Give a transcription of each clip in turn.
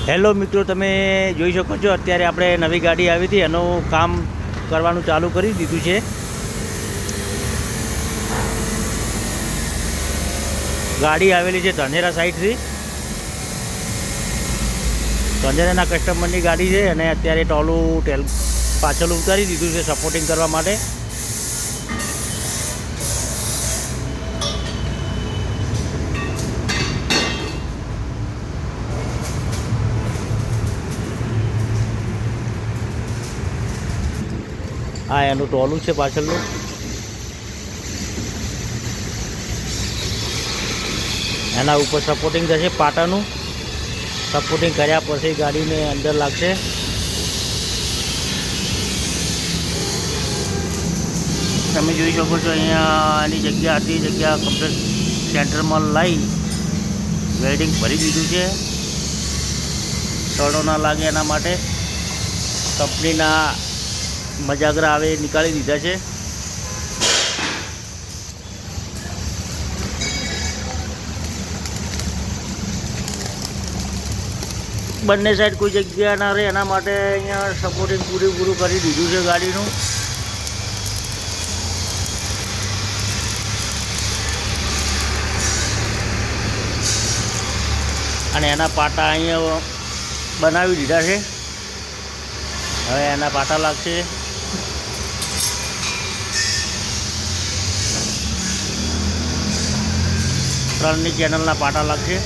Hello મિત્રો, તમે જોઈ શકો છો અત્યારે આપણે નવી ગાડી આવી હતી એનું કામ કરવાનું ચાલુ કરી દીધું છે. ગાડી આવેલી છે ધાનેરા સાઈડથી. ધાનેરાના કસ્ટમરની ગાડી છે અને અત્યારે ટોલું પાછળ ઉતારી દીધું છે સપોર્ટિંગ કરવા માટે. આ એનું ટોલું છે પાછળનું. એના ઉપર સપોર્ટિંગ થશે પાટાનું. સપોર્ટિંગ કર્યા પછી ગાડીને અંદર લાગશે. તમે જોઈ શકો છો અહીંયા એની જગ્યા હતી જગ્યા કમ્પ્લીટ સેન્ટરમાં લાવી વેલ્ડિંગ ભરી દીધું છે. સડો ના લાગે એના માટે કંપનીના મજાગરા આવે નીકાળી દીધા છે. બંને સાઈડ કોઈ જગ્યા ના રહે એના માટે અહીંયા સપોર્ટિંગ પૂરેપૂરું કરી દીધું છે ગાડીનું. અને એના પાટા અહીંયા બનાવી દીધા છે. હવે એના પાટા લાગશે. ત્રણની ચેનલના પાટા લાગશે.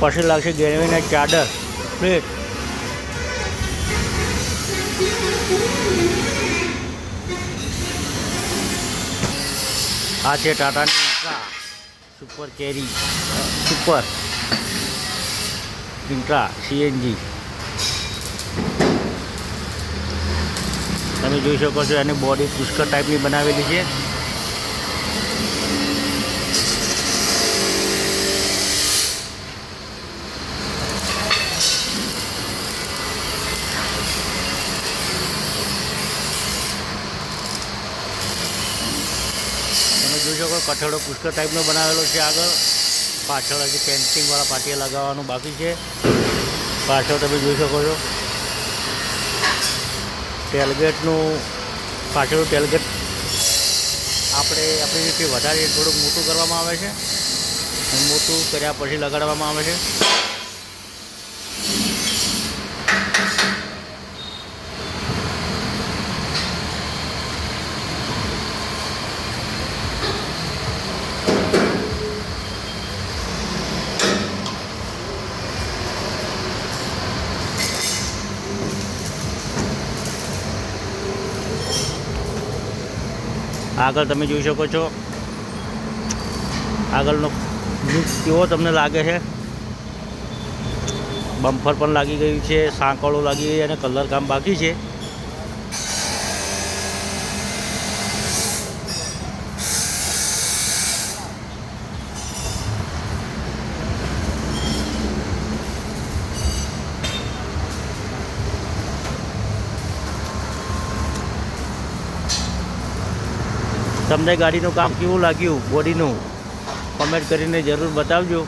પછી લાગશે ગેરવીના ચાદર પ્લેટ. આ છે ટાટાની ઇન્ટ્રા સુપર કેરી સુપર ઇન્ટ્રા સીએનજી. તમે જોઈ શકો છો એની બોડી પુષ્કળ ટાઈપની બનાવેલી છે. તમે જોઈ શકો કઠોળો પુષ્કળ ટાઈપનો બનાવેલો છે. આગળ પાછળ હજી પેન્ટિંગવાળા પાટિયા લગાવવાનું બાકી છે. પાછળ તમે જોઈ શકો છો ટેલગેટનું પાછળનું ટેલગેટ આપણે આપણી રીતે વધારે થોડુંક મોટું કરવામાં આવે છે. મોટું કર્યા પછી લગાડવામાં આવે છે. આગળ તમે જોઈ શકો છો આગળનો લુક કેવો તમને લાગે છે. બમ્ફર પણ લાગી ગયું છે, સાંકળો લાગી ગઈ અને કલર કામ બાકી છે. તમને ગાડીનું કામ કેવું લાગ્યું બોડીનું કમેન્ટ કરીને જરૂર બતાવજો.